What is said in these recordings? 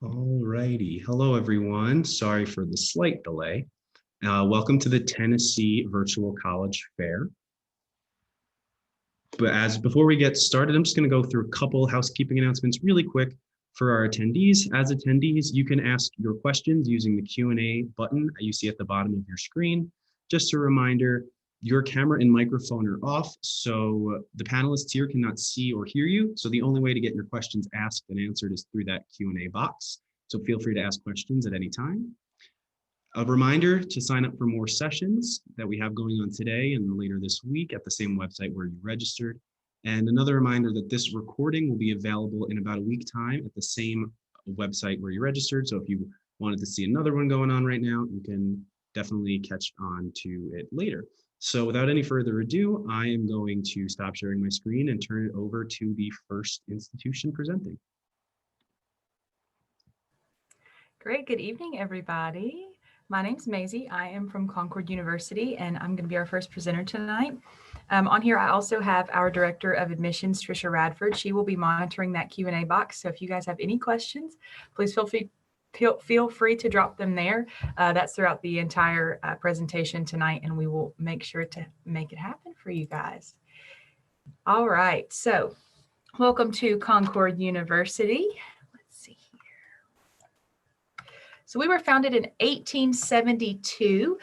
All righty. Hello, everyone. Sorry for the slight delay. Welcome to the Tennessee Virtual College Fair. Before we get started, I'm just going to go through a couple housekeeping announcements really quick for our attendees. As attendees, you can ask your questions using the Q&A button you see at the bottom of your screen. Just a reminder, your camera and microphone are off, so the panelists here cannot see or hear you. So the only way to get your questions asked and answered is through that Q&A box. So feel free to ask questions at any time. A reminder to sign up for more sessions that we have going on today and later this week at the same website where you registered. And another reminder that this recording will be available in about a week time at the same website where you registered. So if you wanted to see another one going on right now, you can definitely catch on to it later. So without any further ado, I am going to stop sharing my screen and turn it over to the first institution presenting. Great. Good evening, everybody. My name's Maisie. I am from Concord University, and I'm going to be our first presenter tonight. On here, I also have our Director of Admissions, Trisha Radford. She will be monitoring that Q&A box. So if you guys have any questions, please feel free to drop them there. That's throughout the entire presentation tonight, and we will make sure to make it happen for you guys. All right. So welcome to Concord University. So we were founded in 1872.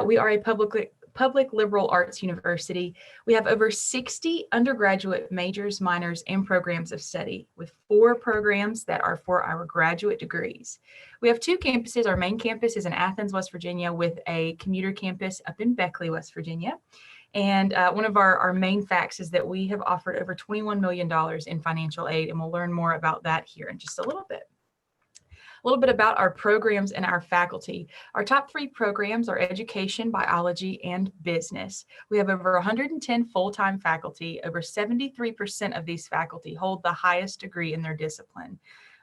We are a public liberal arts university. We have over 60 undergraduate majors, minors, and programs of study, with 4 programs that are for our graduate degrees. We have 2 campuses. Our main campus is in Athens, West Virginia, with a commuter campus up in Beckley, West Virginia. And one of our main facts is that we have offered over $21 million in financial aid, and we'll learn more about that here in just a little bit. A little bit about our programs and our faculty. Our top 3 programs are education, biology, and business. We have over 110 full-time faculty. Over 73% of these faculty hold the highest degree in their discipline.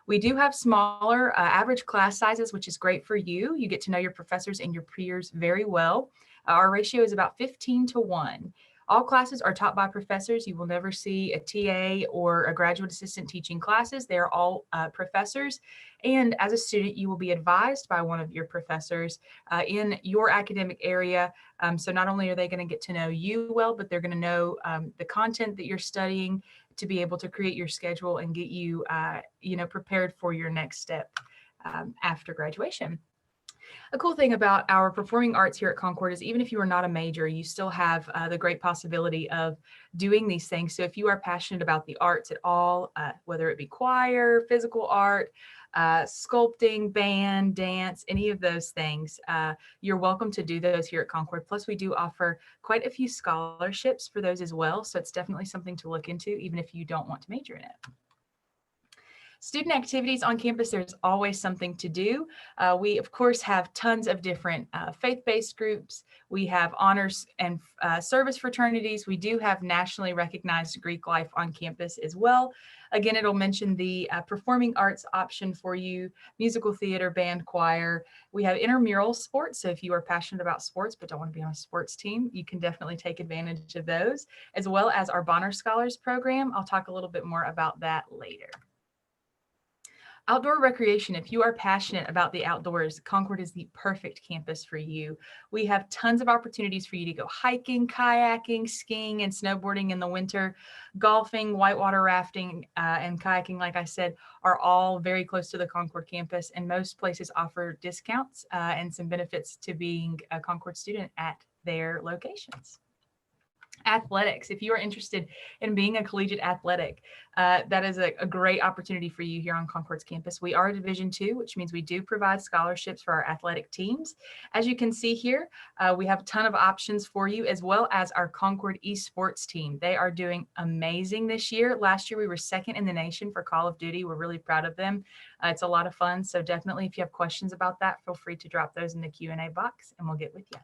We do have smaller average class sizes, which is great for you. You get to know your professors and your peers very well. Our ratio is about 15-1. All classes are taught by professors. You will never see a TA or a graduate assistant teaching classes. They're all professors. And as a student, you will be advised by one of your professors in your academic area. So not only are they going to get to know you well, but they're going to know the content that you're studying to be able to create your schedule and get you, prepared for your next step after graduation. A cool thing about our performing arts here at Concord is even if you are not a major, you still have the great possibility of doing these things. So if you are passionate about the arts at all, whether it be choir, physical art, sculpting, band, dance, any of those things, you're welcome to do those here at Concord. Plus, we do offer quite a few scholarships for those as well. So it's definitely something to look into, even if you don't want to major in it. Student activities on campus, there's always something to do. We, of course, have tons of different faith-based groups. We have honors and service fraternities. We do have nationally recognized Greek life on campus as well. Again, it'll mention the performing arts option for you, musical theater, band, choir. We have intramural sports. So if you are passionate about sports but don't want to be on a sports team, you can definitely take advantage of those, as well as our Bonner Scholars program. I'll talk a little bit more about that later. Outdoor recreation. If you are passionate about the outdoors, Concord is the perfect campus for you. We have tons of opportunities for you to go hiking, kayaking, skiing, and snowboarding in the winter. Golfing, whitewater rafting, and kayaking, like I said, are all very close to the Concord campus, and most places offer discounts and some benefits to being a Concord student at their locations. Athletics. If you are interested in being a collegiate athletic, that is a great opportunity for you here on Concord's campus. We are a Division II, which means we do provide scholarships for our athletic teams. As you can see here, we have a ton of options for you, as well as our Concord esports team. They are doing amazing this year. Last year, we were 2nd in the nation for Call of Duty. We're really proud of them. It's a lot of fun. So definitely, if you have questions about that, feel free to drop those in the Q&A box and we'll get with you.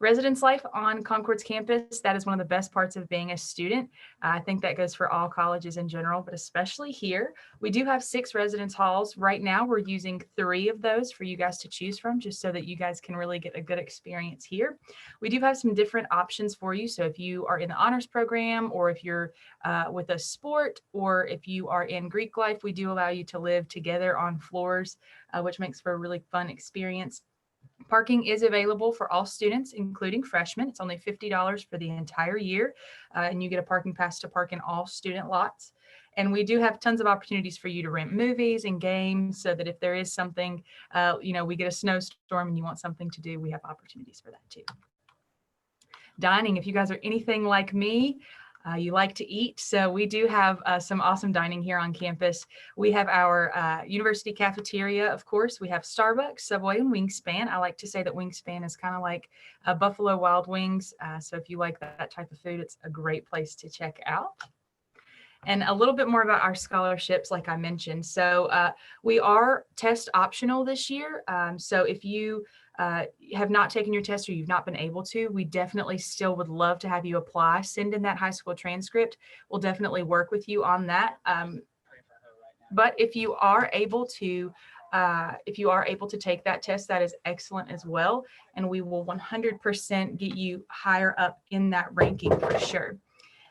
Residence life on Concord's campus, that is one of the best parts of being a student. I think that goes for all colleges in general, but especially here. We do have 6 residence halls. Right now, we're using 3 of those for you guys to choose from, just so that you guys can really get a good experience here. We do have some different options for you. So if you are in the honors program, or if you're with a sport, or if you are in Greek life, we do allow you to live together on floors, which makes for a really fun experience. Parking is available for all students, including freshmen. It's only $50 for the entire year, and you get a parking pass to park in all student lots. And we do have tons of opportunities for you to rent movies and games, so that if there is something, we get a snowstorm and you want something to do, we have opportunities for that too. Dining, if you guys are anything like me, you like to eat. So we do have some awesome dining here on campus. We have our university cafeteria, of course. We have Starbucks, Subway, and Wingspan. I like to say that Wingspan is kind of like Buffalo Wild Wings. So if you like that type of food, it's a great place to check out. And a little bit more about our scholarships, like I mentioned. So we are test optional this year. So if you have not taken your test, or you've not been able to, we definitely still would love to have you apply. Send in that high school transcript. We'll definitely work with you on that. But if you are able to take that test, that is excellent as well. And we will 100% get you higher up in that ranking for sure.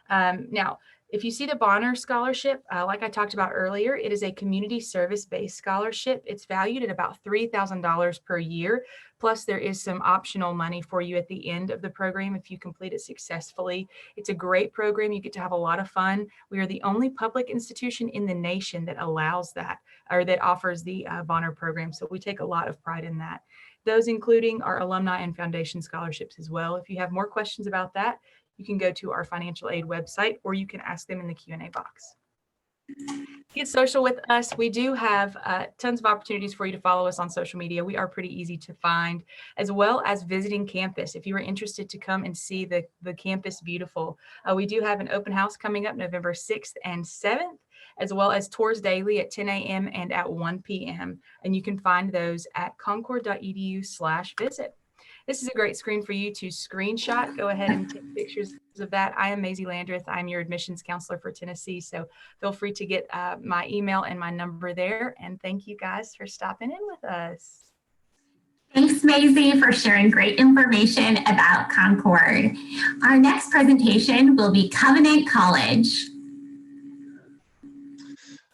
Now, if you see the Bonner Scholarship, like I talked about earlier, it is a community service-based scholarship. It's valued at about $3,000 per year. Plus, there is some optional money for you at the end of the program if you complete it successfully. It's a great program. You get to have a lot of fun. We are the only public institution in the nation that allows that, or that offers the Bonner program. So we take a lot of pride in that. Those including our alumni and foundation scholarships as well. If you have more questions about that, you can go to our financial aid website, or you can ask them in the Q&A box. Get social with us. We do have tons of opportunities for you to follow us on social media. We are pretty easy to find, as well as visiting campus. If you are interested to come and see the campus beautiful, we do have an open house coming up November 6th and 7th, as well as tours daily at 10 a.m. and at 1 p.m. And you can find those at concord.edu/visit. This is a great screen for you to screenshot. Go ahead and take pictures of that. I am Maisie Landreth. I'm your admissions counselor for Tennessee. So feel free to get my email and my number there. And thank you guys for stopping in with us. Thanks, Maisie, for sharing great information about Concord. Our next presentation will be Covenant College.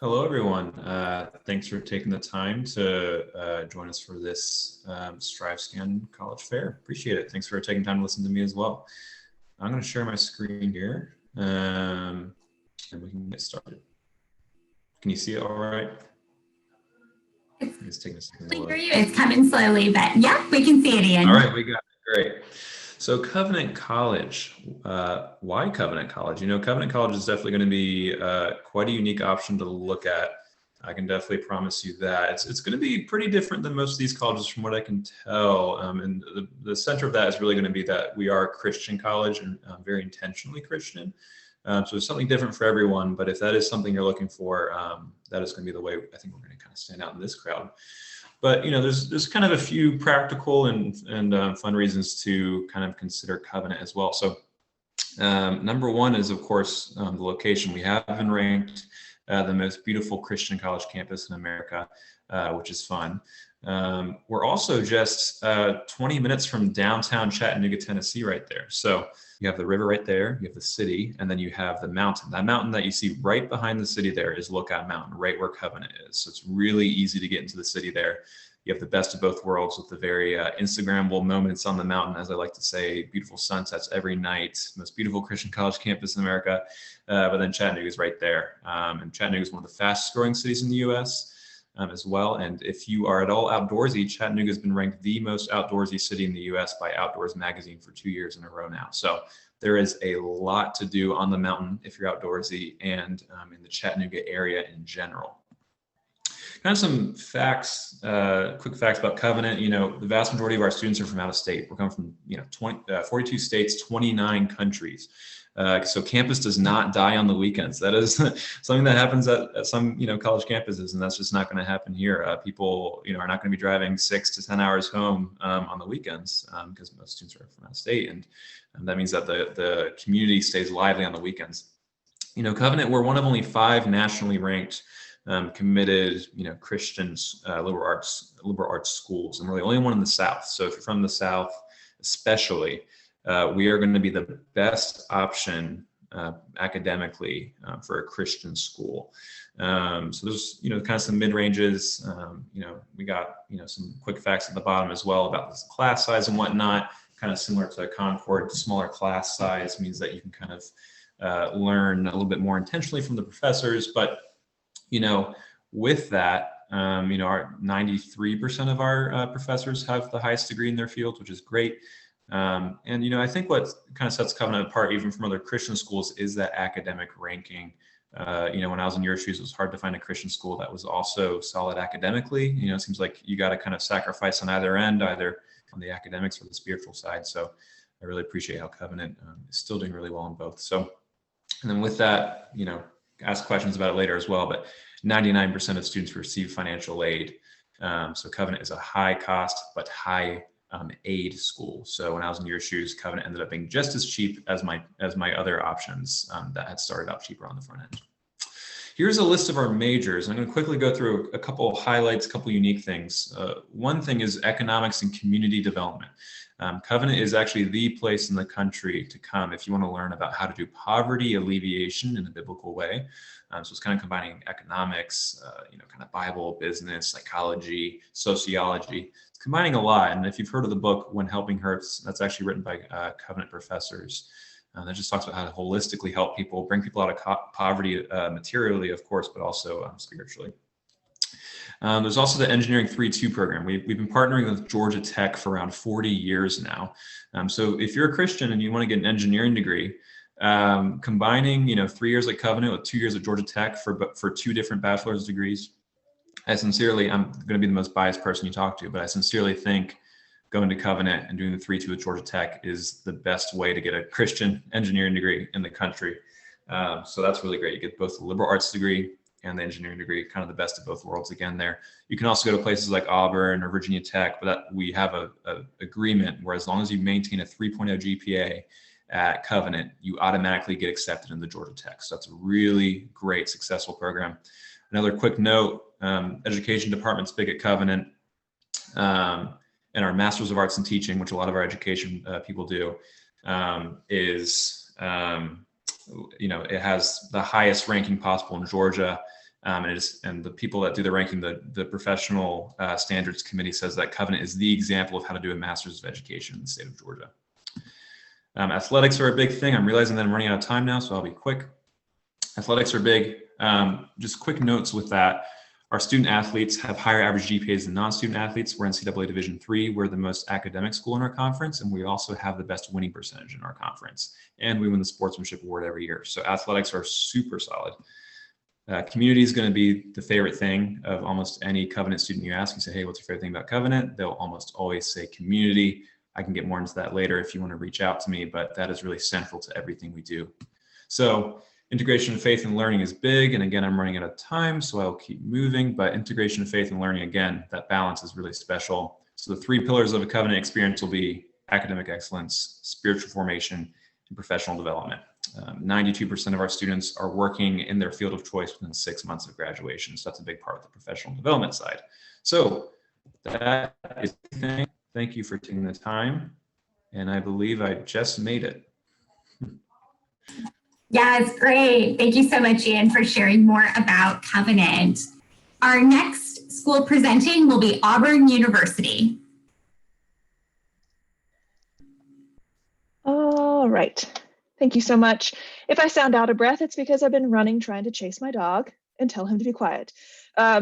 Hello, everyone. Thanks for taking the time to join us for this StriveScan College Fair. Appreciate it. Thanks for taking time to listen to me as well. I'm going to share my screen here, and we can get started. Can you see it all right? It's taking a second. It's coming slowly, but yeah, we can see it, Ian. All right, we got it. Great. So Covenant College, why Covenant College? You know, Covenant College is definitely going to be quite a unique option to look at. I can definitely promise you that. It's going to be pretty different than most of these colleges from what I can tell. And the center of that is really going to be that we are a Christian college, and very intentionally Christian. So it's something different for everyone. But if that is something you're looking for, that is going to be the way I think we're going to kind of stand out in this crowd. But, you know, there's kind of a few practical and fun reasons to kind of consider Covenant as well. So number one is, of course, the location. We have been ranked the most beautiful Christian college campus in America, which is fun. We're also just 20 minutes from downtown Chattanooga, Tennessee, right there. So you have the river right there, you have the city, and then you have the mountain. That mountain that you see right behind the city there is Lookout Mountain, right where Covenant is. So it's really easy to get into the city there. You have the best of both worlds with the very Instagrammable moments on the mountain, as I like to say, beautiful sunsets every night, most beautiful Christian college campus in America. But then Chattanooga is right there. And Chattanooga is one of the fastest growing cities in the US as well. And if you are at all outdoorsy, Chattanooga has been ranked the most outdoorsy city in the US by Outdoors Magazine for 2 years in a row now. So there is a lot to do on the mountain if you're outdoorsy, and in the Chattanooga area in general. Kind of some facts, quick facts about Covenant. You know, the vast majority of our students are from out of state. We're coming from, 42 states, 29 countries. So campus does not die on the weekends. That is something that happens at some, college campuses, and that's just not going to happen here. People, are not going to be driving 6 to 10 hours home on the weekends because most students are from out of state, and that means that the community stays lively on the weekends. Covenant, we're one of only 5 nationally ranked committed, Christian liberal arts schools, and we're the only one in the South. So if you're from the South, especially, we are going to be the best option academically for a Christian school. So there's, kind of some mid ranges. We got, some quick facts at the bottom as well about this class size and whatnot. Kind of similar to Concord, smaller class size means that you can kind of learn a little bit more intentionally from the professors. But with that, our 93% of our professors have the highest degree in their field, which is great. And I think what kind of sets Covenant apart even from other Christian schools is that academic ranking. When I was in your shoes, it was hard to find a Christian school that was also solid academically. It seems like you got to kind of sacrifice on either end, either on the academics or the spiritual side. So I really appreciate how Covenant is still doing really well in both. So, and then with that, ask questions about it later as well, but 99% of students receive financial aid. So Covenant is a high cost, but high aid school. So when I was in your shoes, Covenant ended up being just as cheap as my other options that had started out cheaper on the front end. Here's a list of our majors. I'm going to quickly go through a couple highlights, a couple unique things. One thing is economics and community development. Covenant is actually the place in the country to come if you want to learn about how to do poverty alleviation in a biblical way. So it's kind of combining economics, kind of Bible, business, psychology, sociology. It's combining a lot. And if you've heard of the book, When Helping Hurts, that's actually written by Covenant professors. That just talks about how to holistically help people, bring people out of poverty materially, of course, but also spiritually. There's also the Engineering 3-2 program. We've been partnering with Georgia Tech for around 40 years now. So if you're a Christian and you want to get an engineering degree, combining 3 years at Covenant with 2 years at Georgia Tech for 2 different bachelor's degrees, I'm going to be the most biased person you talk to, but I sincerely think going to Covenant and doing the 3-2 at Georgia Tech is the best way to get a Christian engineering degree in the country. So that's really great. You get both the liberal arts degree and the engineering degree, kind of the best of both worlds again there. You can also go to places like Auburn or Virginia Tech, but we have a agreement where as long as you maintain a 3.0 GPA at Covenant, you automatically get accepted into Georgia Tech. So that's a really great, successful program. Another quick note, education department's big at Covenant. And our Masters of Arts in Teaching, which a lot of our education people do, is, it has the highest ranking possible in Georgia. And the people that do the ranking, the professional standards committee says that Covenant is the example of how to do a Master's of Education in the state of Georgia. Athletics are a big thing. I'm realizing that I'm running out of time now, so I'll be quick. Athletics are big. Just quick notes with that. Our student athletes have higher average GPAs than non-student athletes. We're NCAA Division III. We're the most academic school in our conference, and we also have the best winning percentage in our conference. And we win the sportsmanship award every year. So athletics are super solid. Community is going to be the favorite thing of almost any Covenant student you ask. You say, hey, what's your favorite thing about Covenant? They'll almost always say community. I can get more into that later if you want to reach out to me, but that is really central to everything we do. So integration of faith and learning is big. And again, I'm running out of time, so I'll keep moving. But integration of faith and learning, again, that balance is really special. So the 3 pillars of a Covenant experience will be academic excellence, spiritual formation, and professional development. 92% of our students are working in their field of choice within 6 months of graduation. So that's a big part of the professional development side. So that is everything. Thank you for taking the time. And I believe I just made it. Yeah, it's great. Thank you so much, Ian, for sharing more about Covenant. Our next school presenting will be Auburn University. All right. Thank you so much. If I sound out of breath, it's because I've been running trying to chase my dog. and tell him to be quiet.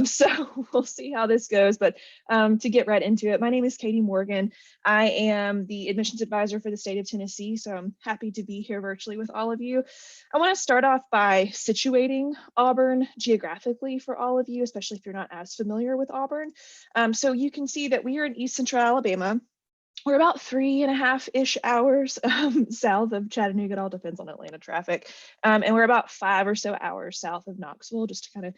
So we'll see how this goes, but to get right into it, my name is Katie Morgan. I am the admissions advisor for the state of Tennessee, so I'm happy to be here virtually with all of you. I want to start off by situating Auburn geographically for all of you, especially if you're not as familiar with Auburn. So you can see that we are in East Central Alabama. We're about 3.5-ish hours south of Chattanooga. It all depends on Atlanta traffic. And we're about 5 or so hours south of Knoxville, just to kind of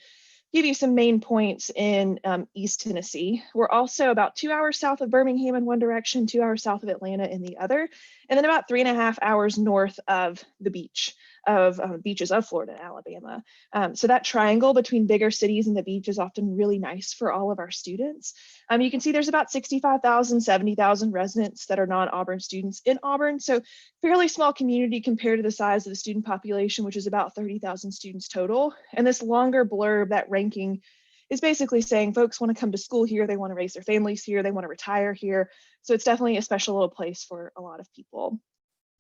give you some main points in East Tennessee. We're also about 2 hours south of Birmingham in one direction, 2 hours south of Atlanta in the other, and then about 3.5 hours north of the beaches of Florida and Alabama. So that triangle between bigger cities and the beach is often really nice for all of our students. You can see there's about 65,000, 70,000 residents that are non-Auburn students in Auburn. So fairly small community compared to the size of the student population, which is about 30,000 students total. And this longer blurb, that ranking, is basically saying folks want to come to school here, they want to raise their families here, they want to retire here. So it's definitely a special little place for a lot of people.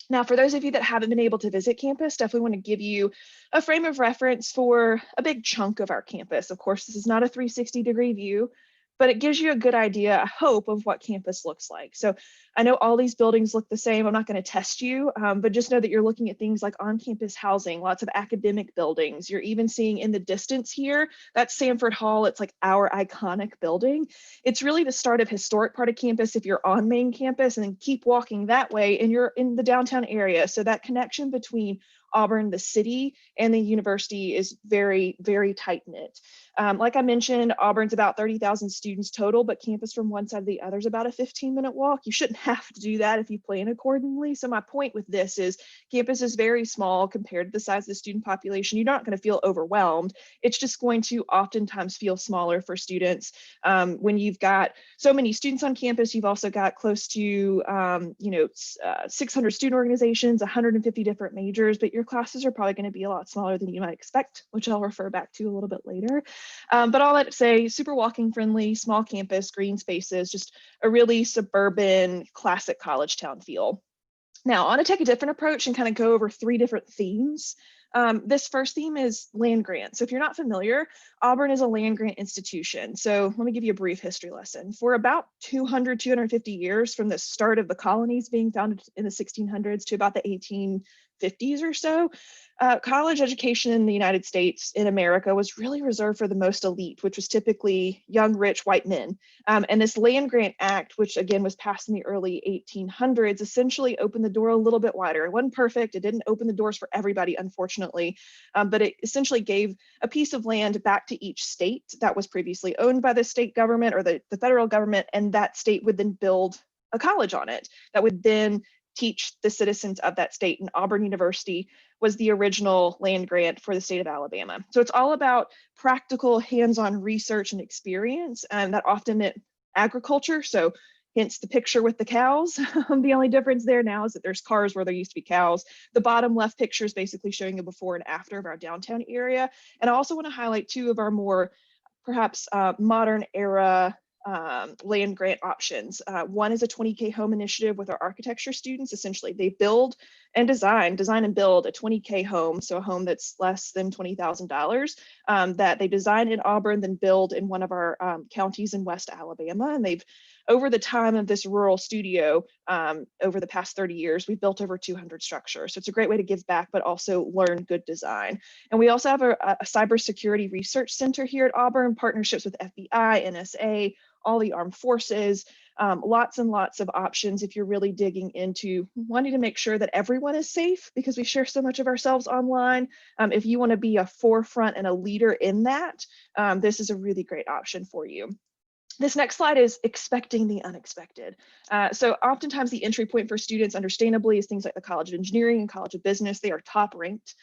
Now, for those of you that haven't been able to visit campus, definitely want to give you a frame of reference for a big chunk of our campus. Of course, this is not a 360-degree view, but it gives you a good idea, I hope, of what campus looks like. So I know all these buildings look the same. I'm not going to test you, but just know that you're looking at things like on-campus housing, lots of academic buildings. You're even seeing in the distance here, that's Sanford Hall. It's like our iconic building. It's really the start of historic part of campus if you're on main campus, and then keep walking that way and you're in the downtown area. So that connection between Auburn, the city, and the university is very, very tight knit. Like I mentioned, Auburn's about 30,000 students total, but campus from one side to the other is about a 15-minute walk. You shouldn't have to do that if you plan accordingly. So my point with this is campus is very small compared to the size of the student population. You're not going to feel overwhelmed. It's just going to oftentimes feel smaller for students. When you've got so many students on campus, you've also got close to 600 student organizations, 150 different majors, but your classes are probably going to be a lot smaller than you might expect, which I'll refer back to a little bit later. But all that to say, super walking friendly, small campus, green spaces, just a really suburban, classic college town feel. Now, I want to take a different approach and kind of go over 3 different themes. This first theme is land grant. So if you're not familiar, Auburn is a land grant institution. So let me give you a brief history lesson. For about 250 years, from the start of the colonies being founded in the 1600s to about the 1850s or so, college education in the United States, in America, was really reserved for the most elite, which was typically young, rich, white men. And this Land Grant Act, which again was passed in the early 1800s, essentially opened the door a little bit wider. It wasn't perfect. It didn't open the doors for everybody, unfortunately, but it essentially gave a piece of land back to each state that was previously owned by the state government or the federal government, and that state would then build a college on it that would then teach the citizens of that state. And Auburn University was the original land grant for the state of Alabama. So it's all about practical hands-on research and experience, and that often meant agriculture. So hence the picture with the cows. The only difference there now is that there's cars where there used to be cows. The bottom left picture is basically showing a before and after of our downtown area. And I also want to highlight 2 of our more perhaps modern era land grant options. One is a 20K home initiative with our architecture students. Essentially, they build and design and build a 20K home, so a home that's less than $20,000 that they design in Auburn, then build in one of our counties in West Alabama. And they've, over the time of this rural studio, over the past 30 years, we've built over 200 structures. So it's a great way to give back, but also learn good design. And we also have a cybersecurity research center here at Auburn, partnerships with FBI, NSA, all the armed forces, lots and lots of options if you're really digging into wanting to make sure that everyone is safe, because we share so much of ourselves online. If you want to be a forefront and a leader in that, this is a really great option for you. This next slide is expecting the unexpected. So oftentimes the entry point for students, understandably, is things like the College of Engineering and College of Business. They are top ranked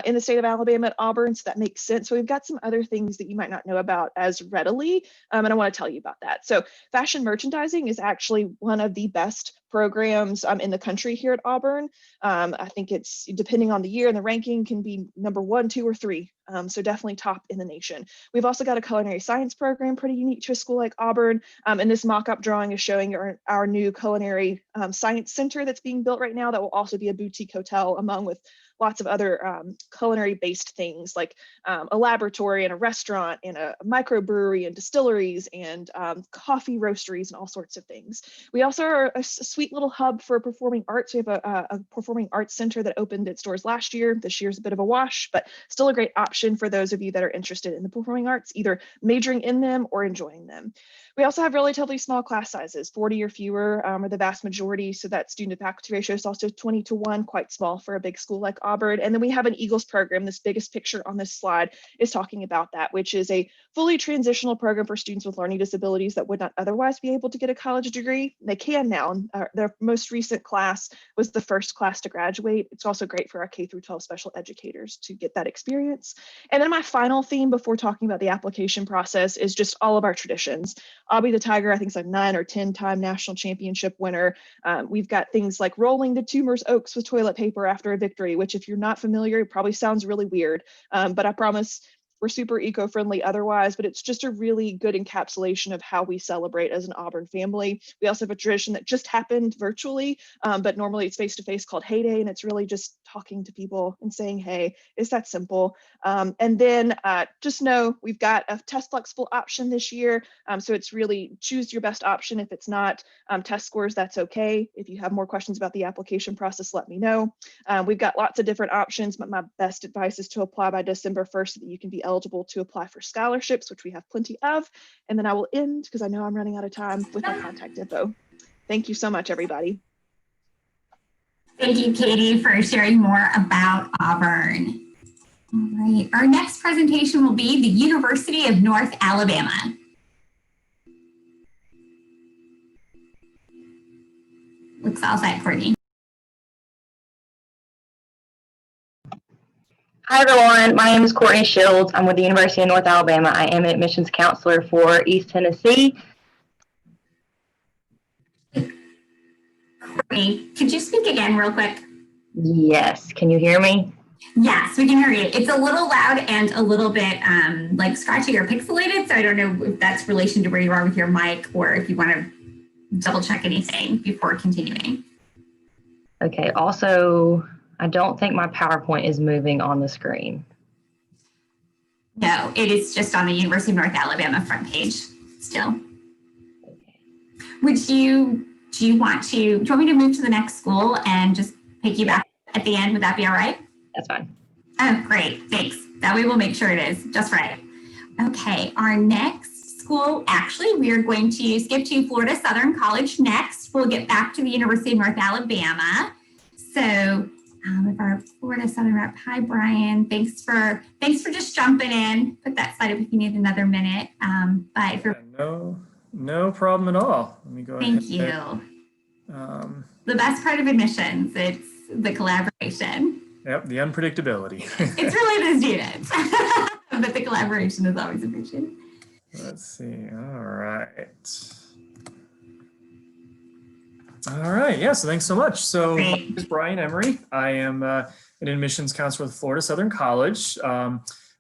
in the state of Alabama at Auburn, so that makes sense. So we've got some other things that you might not know about as readily, and I want to tell you about that. So fashion merchandising is actually one of the best programs in the country here at Auburn. I think it's, depending on the year and the ranking, can be number 1, 2, or 3. So definitely top in the nation. We've also got a culinary science program, pretty unique to a school like Auburn. And this mock-up drawing is showing our new culinary science center that's being built right now that will also be a boutique hotel, along with lots of other culinary-based things like a laboratory and a restaurant and a microbrewery and distilleries and coffee roasteries and all sorts of things. We also are a sweet little hub for performing arts. We have a performing arts center that opened its doors last year. This year's a bit of a wash, but still a great option for those of you that are interested in the performing arts, either majoring in them or enjoying them. We also have relatively small class sizes, 40 or fewer are the vast majority. So that student to faculty ratio is also 20:1, quite small for a big school like Auburn. And then we have an Eagles program. This biggest picture on this slide is talking about that, which is a fully transitional program for students with learning disabilities that would not otherwise be able to get a college degree. They can now. Their most recent class was the first class to graduate. It's also great for our K-12 special educators to get that experience. And then my final theme before talking about the application process is just all of our traditions. Obby the Tiger, I think, is a 9 or 10-time national championship winner. We've got things like rolling the Tumors Oaks with toilet paper after a victory, which if you're not familiar, it probably sounds really weird, but I promise we're super eco-friendly otherwise, but it's just a really good encapsulation of how we celebrate as an Auburn family. We also have a tradition that just happened virtually, but normally it's face-to-face called Hey Day, and it's really just talking to people and saying, hey, it's that simple. And then just know we've got a test flexible option this year. So it's really choose your best option. If it's not test scores, that's okay. If you have more questions about the application process, let me know. We've got lots of different options, but my best advice is to apply by December 1st so that you can be eligible to apply for scholarships, which we have plenty of. And then I will end, because I know I'm running out of time, with my contact info. Thank you so much, everybody. Thank you, Katie, for sharing more about Auburn. All right, our next presentation will be the University of North Alabama. Looks all set, Courtney. Hi everyone, my name is Courtney Shields. I'm with the University of North Alabama. I am an admissions counselor for East Tennessee. Courtney, could you speak again real quick? Yes, can you hear me? Yes, we can hear you. It's a little loud and a little bit like scratchy or pixelated, so I don't know if that's relation to where you are with your mic or if you want to double check anything before continuing. Okay, also, I don't think my PowerPoint is moving on the screen. No, it is just on the University of North Alabama front page still. Do you want me to move to the next school and just pick you back at the end? Would that be all right? That's fine. Oh, great, thanks. That way we'll make sure it is just right. Okay, our next school, actually, we are going to skip to Florida Southern College next. We'll get back to the University of North Alabama. So with our Florida Southern rep, hi Brian. Thanks for just jumping in. Put that slide up if you need another minute. But if you're no problem at all. Let me go ahead. Thank you. The best part of admissions, it's the collaboration. Yep, the unpredictability. It's really the students, but the collaboration is always appreciated. Let's see. All right. All right. Yeah. So thanks so much. So my name is Brian Emery. I am an admissions counselor with Florida Southern College.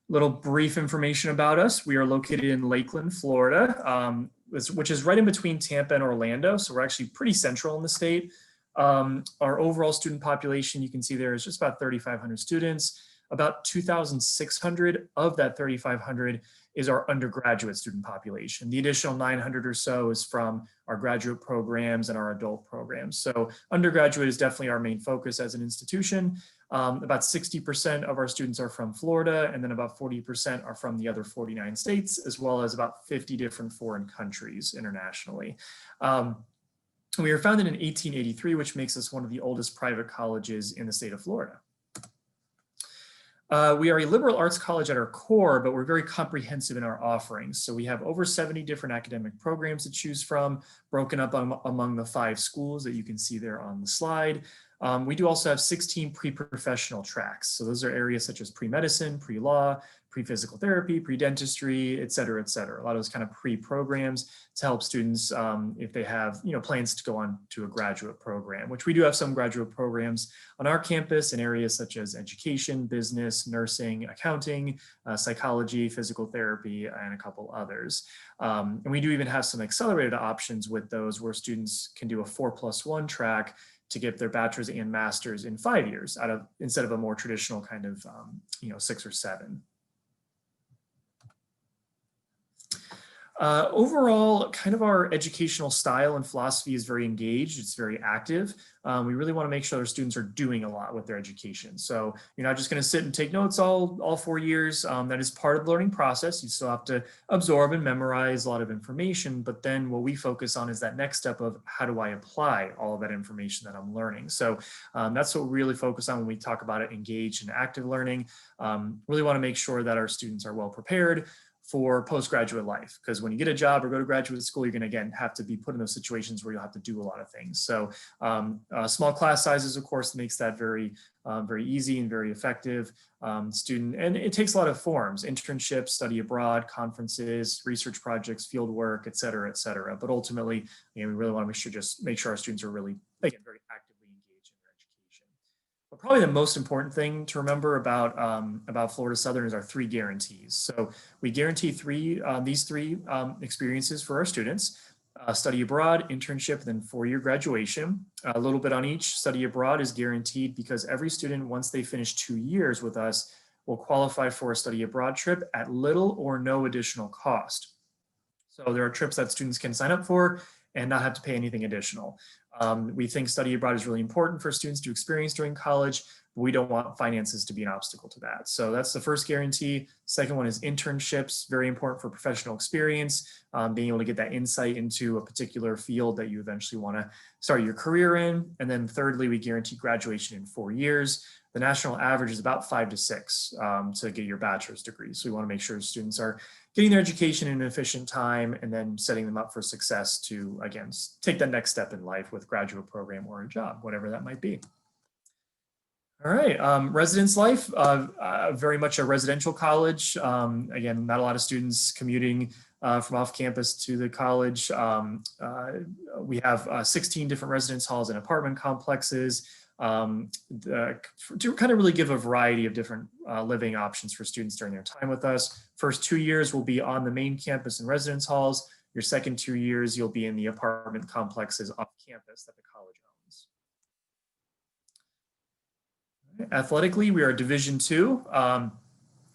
Little brief information about us. We are located in Lakeland, Florida, which is right in between Tampa and Orlando. So we're actually pretty central in the state. Our overall student population, you can see there is just about 3,500 students. About 2,600 of that 3,500 is our undergraduate student population. The additional 900 or so is from our graduate programs and our adult programs. So undergraduate is definitely our main focus as an institution. About 60% of our students are from Florida, and then about 40% are from the other 49 states, as well as about 50 different foreign countries internationally. We were founded in 1883, which makes us one of the oldest private colleges in the state of Florida. We are a liberal arts college at our core, but we're very comprehensive in our offerings. So we have over 70 different academic programs to choose from, broken up among the 5 schools that you can see there on the slide. We do also have 16 pre-professional tracks. So those are areas such as pre-medicine, pre-law, pre-physical therapy, pre-dentistry, et cetera, et cetera. A lot of those kind of pre-programs to help students if they have plans to go on to a graduate program, which we do have some graduate programs on our campus in areas such as education, business, nursing, accounting, psychology, physical therapy, and a couple others. And we do even have some accelerated options with those where students can do a 4+1 track to get their bachelor's and master's in 5 years instead of a more traditional kind of 6 or 7. Overall, kind of our educational style and philosophy is very engaged. It's very active. We really want to make sure our students are doing a lot with their education. So you're not just going to sit and take notes all 4 years. That is part of the learning process. You still have to absorb and memorize a lot of information. But then what we focus on is that next step of how do I apply all of that information that I'm learning. So that's what we really focus on when we talk about it, engaged and active learning. Really want to make sure that our students are well prepared for postgraduate life, because when you get a job or go to graduate school, you're going to again have to be put in those situations where you'll have to do a lot of things. So small class sizes, of course, makes that very easy and very effective. And it takes a lot of forms: internships, study abroad, conferences, research projects, field work, et cetera, et cetera. But ultimately, we really want to make sure our students are really, again, very actively engaged in their education. But probably the most important thing to remember about Florida Southern is our 3 guarantees. So we guarantee these three experiences for our students: study abroad, internship, then 4-year graduation. A little bit on each. Study abroad is guaranteed because every student, once they finish 2 years with us, will qualify for a study abroad trip at little or no additional cost. So there are trips that students can sign up for and not have to pay anything additional. We think study abroad is really important for students to experience during college. But we don't want finances to be an obstacle to that. So that's the first guarantee. Second one is internships, very important for professional experience, being able to get that insight into a particular field that you eventually want to start your career in. And then thirdly, we guarantee graduation in 4 years. The national average is about 5 to 6 to get your bachelor's degree. So we want to make sure students are getting their education in an efficient time and then setting them up for success to, again, take that next step in life with graduate program or a job, whatever that might be. All right, residence life, very much a residential college. Again, not a lot of students commuting from off campus to the college. We have 16 different residence halls and apartment complexes to kind of really give a variety of different living options for students during their time with us. First 2 years will be on the main campus in residence halls. Your second 2 years, you'll be in the apartment complexes off campus that the college owns. Athletically, we are Division II.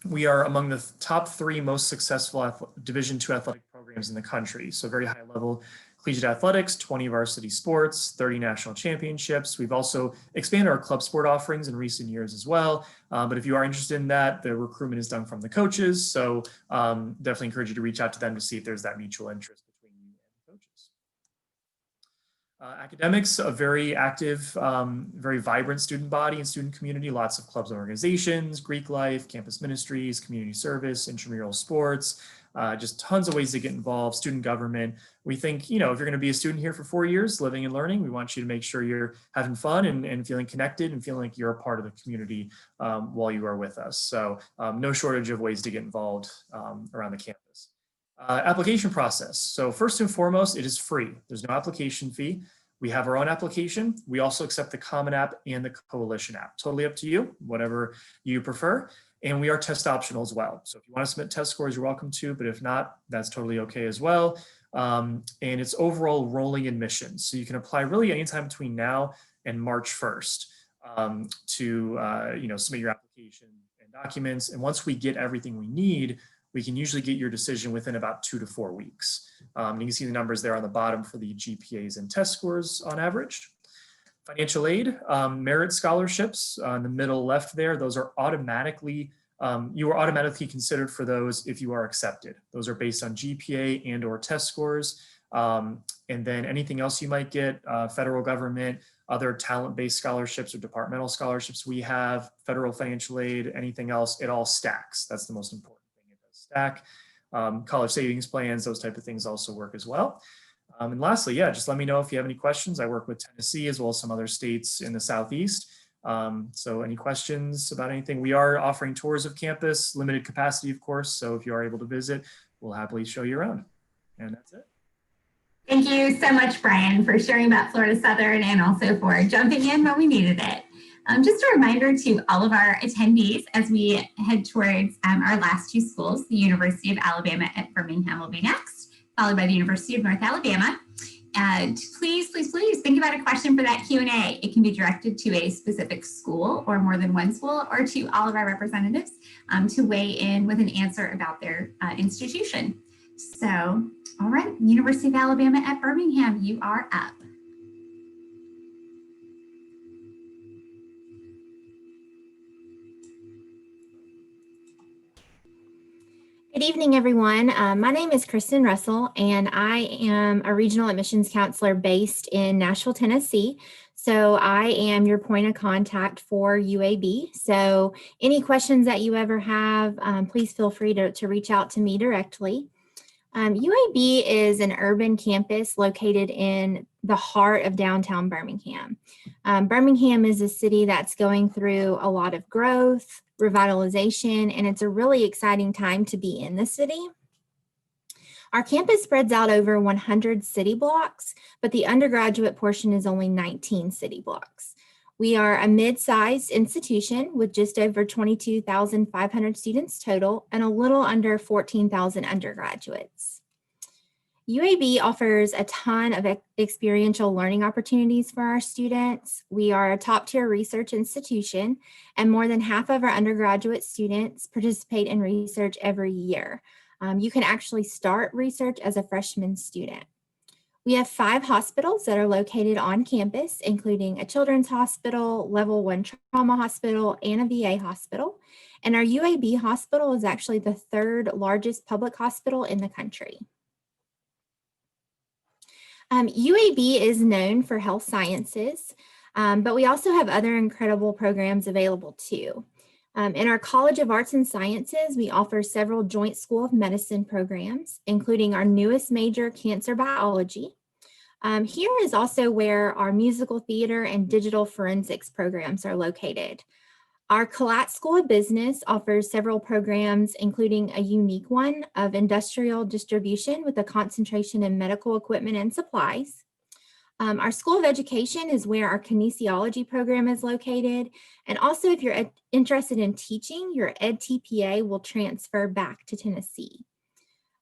We are among the top 3 most successful Division II athletic programs in the country. So very high level collegiate athletics, 20 varsity sports, 30 national championships. We've also expanded our club sport offerings in recent years as well. But if you are interested in that, the recruitment is done from the coaches. So definitely encourage you to reach out to them to see if there's that mutual interest between you and the coaches. Academics, a very active, very vibrant student body and student community, lots of clubs and organizations, Greek life, campus ministries, community service, intramural sports, just tons of ways to get involved, student government. We think, if you're going to be a student here for 4 years, living and learning, we want you to make sure you're having fun and feeling connected and feeling like you're a part of the community while you are with us. So no shortage of ways to get involved around the campus. Application process. So first and foremost, it is free. There's no application fee. We have our own application. We also accept the Common App and the Coalition app. Totally up to you, whatever you prefer. And we are test optional as well. So if you want to submit test scores, you're welcome to, but if not, that's totally okay as well. And it's overall rolling admissions. So you can apply really anytime between now and March 1st to submit your application and documents. And once we get everything we need, we can usually get your decision within about 2 to 4 weeks. You can see the numbers there on the bottom for the GPAs and test scores on average. Financial aid, merit scholarships in the middle left there, those are automatically, you are automatically considered for those if you are accepted. Those are based on GPA and or test scores. And then anything else you might get, federal government, other talent-based scholarships or departmental scholarships we have, federal financial aid, anything else, it all stacks. That's the most important thing, it does stack. College savings plans, those type of things also work as well. And lastly, just let me know if you have any questions. I work with Tennessee as well as some other states in the Southeast. So any questions about anything? We are offering tours of campus, limited capacity, of course. So if you are able to visit, we'll happily show you around. And that's it. Thank you so much, Brian, for sharing about Florida Southern and also for jumping in when we needed it. Just a reminder to all of our attendees as we head towards our last 2 schools, the University of Alabama at Birmingham will be next, followed by the University of North Alabama. And please, please, please think about a question for that Q&A. It can be directed to a specific school or more than one school, or to all of our representatives to weigh in with an answer about their institution. So, all right, University of Alabama at Birmingham, you are up. Good evening, everyone. My name is Kristen Russell, and I am a regional admissions counselor based in Nashville, Tennessee. So I am your point of contact for UAB. So any questions that you ever have, please feel free to reach out to me directly. UAB is an urban campus located in the heart of downtown Birmingham. Birmingham is a city that's going through a lot of growth, revitalization, and it's a really exciting time to be in the city. Our campus spreads out over 100 city blocks, but the undergraduate portion is only 19 city blocks. We are a mid-sized institution with just over 22,500 students total and a little under 14,000 undergraduates. UAB offers a ton of experiential learning opportunities for our students. We are a top-tier research institution, and more than half of our undergraduate students participate in research every year. You can actually start research as a freshman student. We have 5 hospitals that are located on campus, including a children's hospital, level 1 trauma hospital, and a VA hospital. And our UAB hospital is actually the 3rd largest public hospital in the country. UAB is known for health sciences, but we also have other incredible programs available too. In our College of Arts and Sciences, we offer several joint School of Medicine programs, including our newest major, Cancer Biology. Here is also where our musical theater and digital forensics programs are located. Our Collat School of Business offers several programs, including a unique one of industrial distribution with a concentration in medical equipment and supplies. Our School of Education is where our kinesiology program is located. And also, if you're interested in teaching, your EdTPA will transfer back to Tennessee.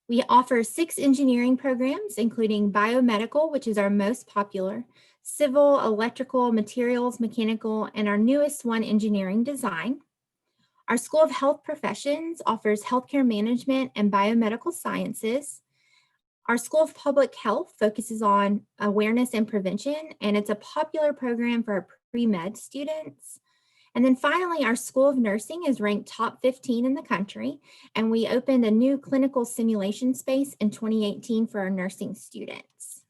We offer 6 engineering programs, including biomedical, which is our most popular, civil, electrical, materials, mechanical, and our newest one, engineering design. Our School of Health Professions offers healthcare management and biomedical sciences. Our School of Public Health focuses on awareness and prevention, and it's a popular program for our pre-med students. And then finally, our School of Nursing is ranked top 15 in the country, and we opened a new clinical simulation space in 2018 for our nursing students.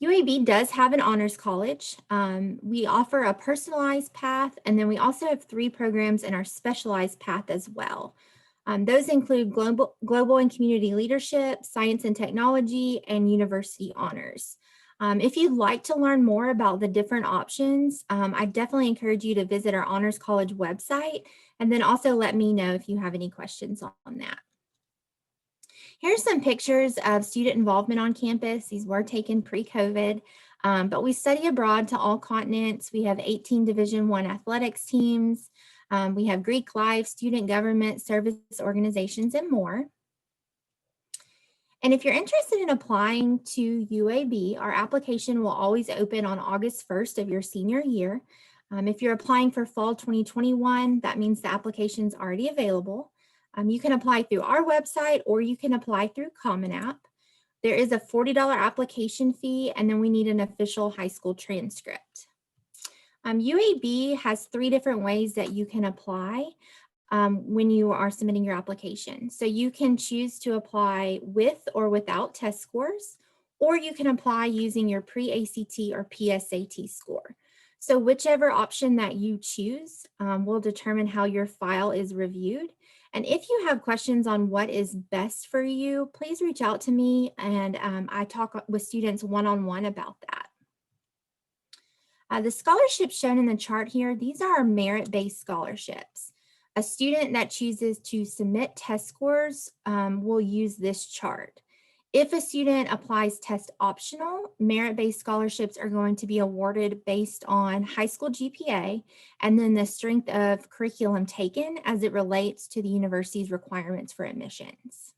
UAB does have an honors college. We offer a personalized path, and then we also have 3 programs in our specialized path as well. Those include global and community leadership, science and technology, and university honors. If you'd like to learn more about the different options, I definitely encourage you to visit our Honors College website, and then also let me know if you have any questions on that. Here's some pictures of student involvement on campus. These were taken pre-COVID, but we study abroad to all continents. We have 18 Division I athletics teams. We have Greek life, student government, service organizations, and more. And if you're interested in applying to UAB, our application will always open on August 1st of your senior year. If you're applying for fall 2021, that means the application's already available. You can apply through our website, or you can apply through Common App. There is a $40 application fee, and then we need an official high school transcript. UAB has 3 different ways that you can apply when you are submitting your application. So you can choose to apply with or without test scores, or you can apply using your pre-ACT or PSAT score. So whichever option that you choose will determine how your file is reviewed. And if you have questions on what is best for you, please reach out to me, and I talk with students one-on-one about that. The scholarships shown in the chart here, these are our merit-based scholarships. A student that chooses to submit test scores will use this chart. If a student applies test optional, merit-based scholarships are going to be awarded based on high school GPA and then the strength of curriculum taken as it relates to the university's requirements for admissions.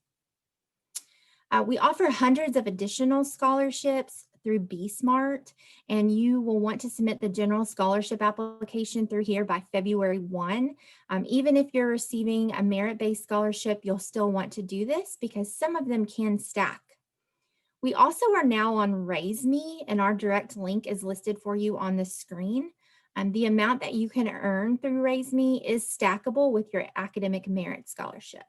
We offer hundreds of additional scholarships through BSmart, and you will want to submit the general scholarship application through here by February 1. Even if you're receiving a merit-based scholarship, you'll still want to do this because some of them can stack. We also are now on Raise Me, and our direct link is listed for you on the screen. The amount that you can earn through Raise Me is stackable with your academic merit scholarship.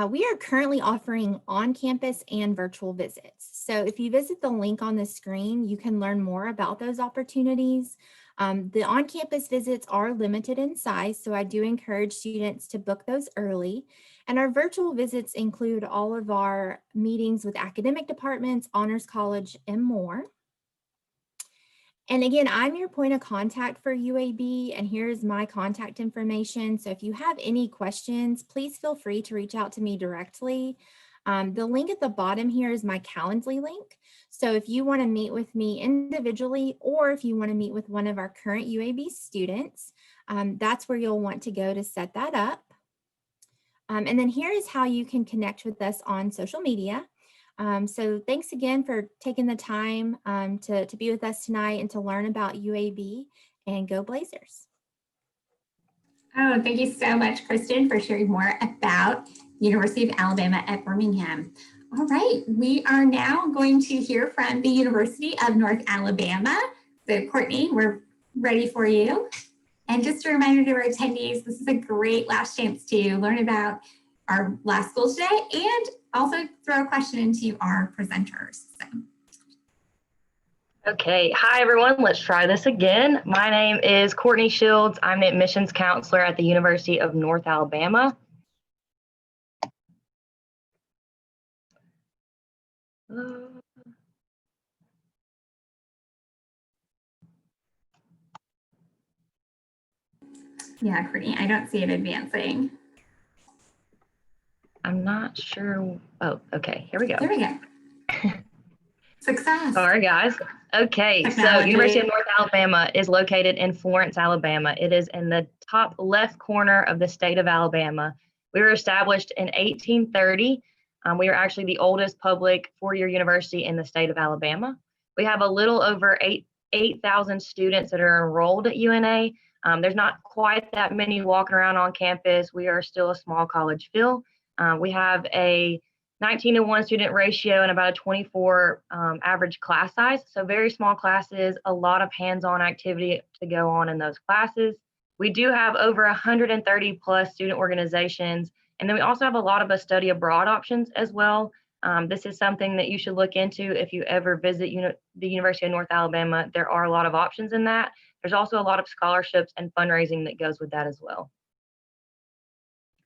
We are currently offering on-campus and virtual visits. So if you visit the link on the screen, you can learn more about those opportunities. The on-campus visits are limited in size, so I do encourage students to book those early. And our virtual visits include all of our meetings with academic departments, honors college, and more. And again, I'm your point of contact for UAB, and here's my contact information. So if you have any questions, please feel free to reach out to me directly. The link at the bottom here is my Calendly link. So if you want to meet with me individually, or if you want to meet with one of our current UAB students, that's where you'll want to go to set that up. And then here is how you can connect with us on social media. So thanks again for taking the time to be with us tonight and to learn about UAB, and go Blazers. Oh, thank you so much, Kristen, for sharing more about University of Alabama at Birmingham. All right, we are now going to hear from the University of North Alabama. So Courtney, we're ready for you. And just a reminder to our attendees, this is a great last chance to learn about our last school today and also throw a question into our presenters. So. Okay, hi everyone, let's try this again. My name is Courtney Shields. I'm the admissions counselor at the University of North Alabama. Yeah, Courtney, I don't see it advancing. I'm not sure. Oh, okay, here we go. There we go. Success. Sorry, guys. Okay, so Technology. University of North Alabama is located in Florence, Alabama. It is in the top left corner of the state of Alabama. We were established in 1830. We are actually the oldest public four-year university in the state of Alabama. We have a little over 8,000 students that are enrolled at UNA. There's not quite that many walking around on campus. We are still a small college feel. We have a 19-to-1 student ratio and about a 24 average class size. So very small classes, a lot of hands-on activity to go on in those classes. We do have over 130 plus student organizations. And then we also have a lot of study abroad options as well. This is something that you should look into if you ever visit the University of North Alabama. There are a lot of options in that. There's also a lot of scholarships and fundraising that goes with that as well.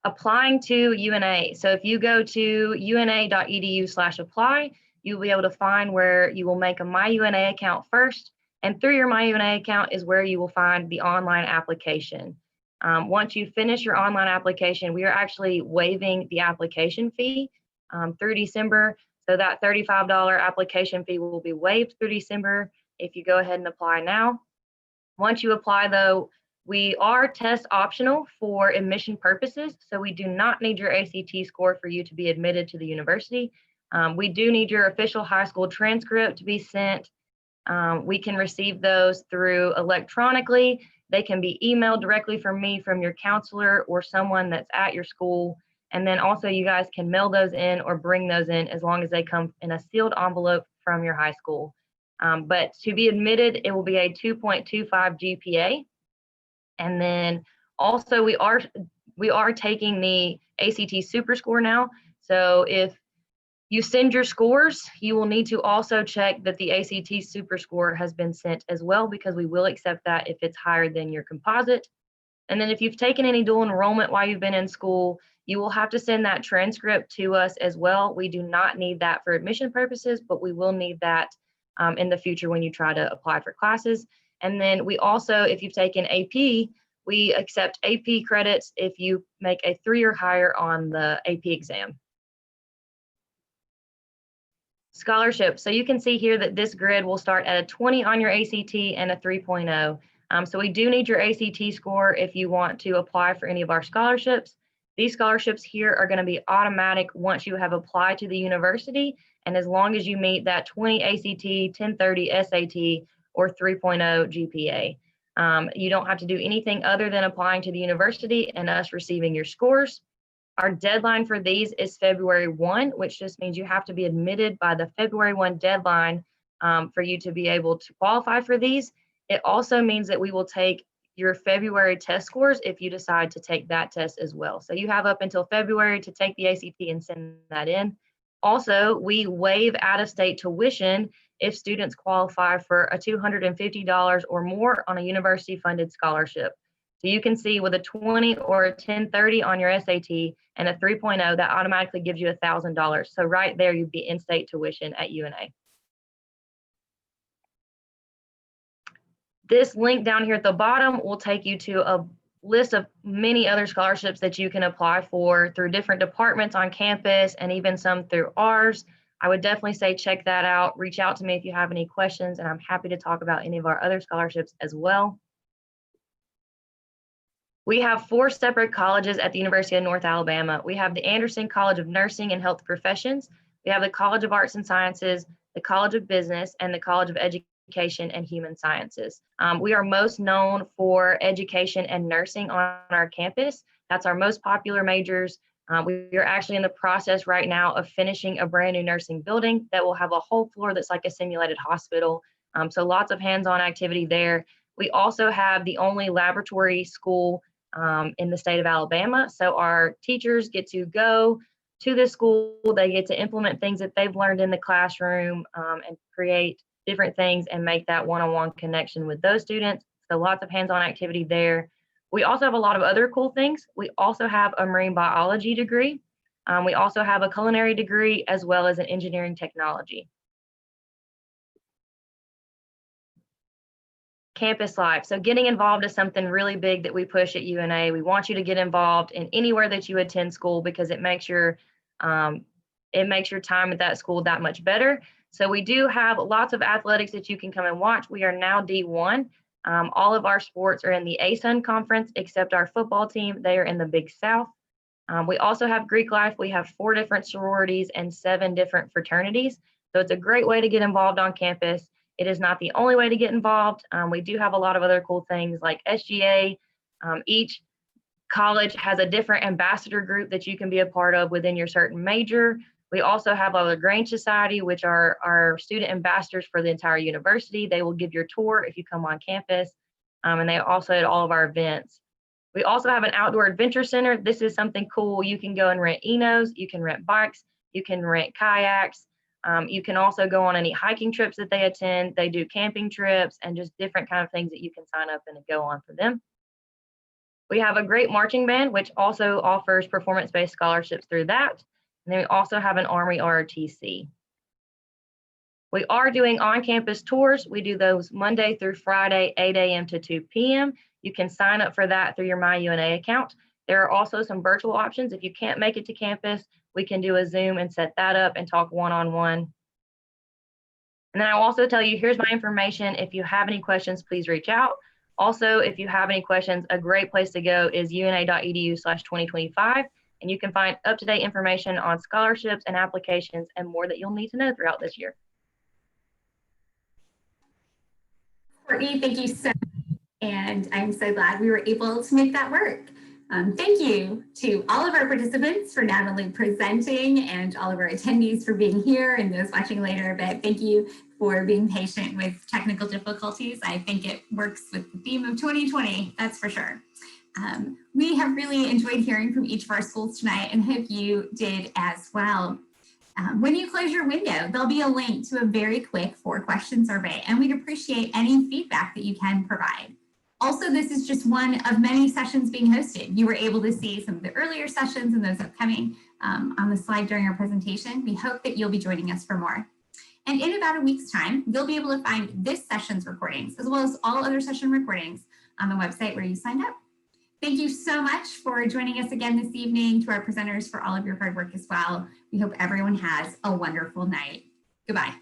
Applying to UNA. So if you go to una.edu/apply, you'll be able to find where you will make a My UNA account first. And through your My UNA account is where you will find the online application. Once you finish your online application, we are actually waiving the application fee through December. So that $35 application fee will be waived through December if you go ahead and apply now. Once you apply though, we are test optional for admission purposes, so we do not need your ACT score for you to be admitted to the university. We do need your official high school transcript to be sent. We can receive those through electronically. They can be emailed directly from me, from your counselor or someone that's at your school. And then also you guys can mail those in or bring those in as long as they come in a sealed envelope from your high school. But to be admitted, it will be a 2.25 GPA. And then also we are taking the ACT Super Score now. So if you send your scores, you will need to also check that the ACT Super Score has been sent as well, because we will accept that if it's higher than your composite. And then if you've taken any dual enrollment while you've been in school, you will have to send that transcript to us as well. We do not need that for admission purposes, but we will need that in the future when you try to apply for classes. And then we also, if you've taken AP, we accept AP credits if you make a 3 or higher on the AP exam. Scholarship. So you can see here that this grid will start at a 20 on your ACT and a 3.0. So we do need your ACT score if you want to apply for any of our scholarships. These scholarships here are going to be automatic once you have applied to the university, and as long as you meet that 20 ACT, 1030 SAT, or 3.0 GPA. You don't have to do anything other than applying to the university and us receiving your scores. Our deadline for these is February 1, which just means you have to be admitted by the February 1 deadline for you to be able to qualify for these. It also means that we will take your February test scores if you decide to take that test as well. So you have up until February to take the ACT and send that in. Also, we waive out-of-state tuition if students qualify for a $250 or more on a university-funded scholarship. So you can see with a 20 or a 1030 on your SAT and a 3.0, that automatically gives you $1,000. So right there, you'd be in-state tuition at UNA. This link down here at the bottom will take you to a list of many other scholarships that you can apply for through different departments on campus and even some through ours. I would definitely say check that out. Reach out to me if you have any questions, and I'm happy to talk about any of our other scholarships as well. We have 4 separate colleges at the University of North Alabama. We have the Anderson College of Nursing and Health Professions. We have the College of Arts and Sciences, the College of Business, and the College of Education and Human Sciences. We are most known for education and nursing on our campus. That's our most popular majors. We are actually in the process right now of finishing a brand new nursing building that will have a whole floor that's like a simulated hospital. So lots of hands-on activity there. We also have the only laboratory school in the state of Alabama. So our teachers get to go to this school. They get to implement things that they've learned in the classroom and create different things and make that one-on-one connection with those students. So lots of hands-on activity there. We also have a lot of other cool things. We also have a marine biology degree. We also have a culinary degree as well as an engineering technology. Campus life. So getting involved is something really big that we push at UNA. We want you to get involved in anywhere that you attend school because it makes your time at that school that much better. So we do have lots of athletics that you can come and watch. We are now D1. All of our sports are in the ASUN conference except our football team. They are in the Big South. We also have Greek life. We have 4 different sororities and 7 different fraternities. So it's a great way to get involved on campus. It is not the only way to get involved. We do have a lot of other cool things like SGA. Each college has a different ambassador group that you can be a part of within your certain major. We also have our Lagrange Society, which are our student ambassadors for the entire university. They will give your tour if you come on campus, and they also at all of our events. We also have an outdoor adventure center. This is something cool. You can go and rent Enos, you can rent bikes, you can rent kayaks. You can also go on any hiking trips that they attend. They do camping trips and just different kind of things that you can sign up and go on for them. We have a great marching band, which also offers performance-based scholarships through that. And then we also have an Army ROTC. We are doing on-campus tours. We do those Monday through Friday, 8 a.m. to 2 p.m. You can sign up for that through your MyUNA account. There are also some virtual options. If you can't make it to campus, we can do a Zoom and set that up and talk one-on-one. And then I'll also tell you, here's my information. If you have any questions, please reach out. Also, if you have any questions, a great place to go is una.edu/2025. And you can find up-to-date information on scholarships and applications and more that you'll need to know throughout this year. Courtney, thank you so much. And I'm so glad we were able to make that work. Thank you to all of our participants for not only presenting and all of our attendees for being here and those watching later, but thank you for being patient with technical difficulties. I think it works with the theme of 2020, that's for sure. We have really enjoyed hearing from each of our schools tonight and hope you did as well. When you close your window, there'll be a link to a very quick 4-question survey, and we'd appreciate any feedback that you can provide. Also, this is just one of many sessions being hosted. You were able to see some of the earlier sessions and those upcoming on the slide during our presentation. We hope that you'll be joining us for more. And in about a week's time, you'll be able to find this session's recordings, as well as all other session recordings on the website where you signed up. Thank you so much for joining us again this evening, to our presenters for all of your hard work as well. We hope everyone has a wonderful night. Goodbye.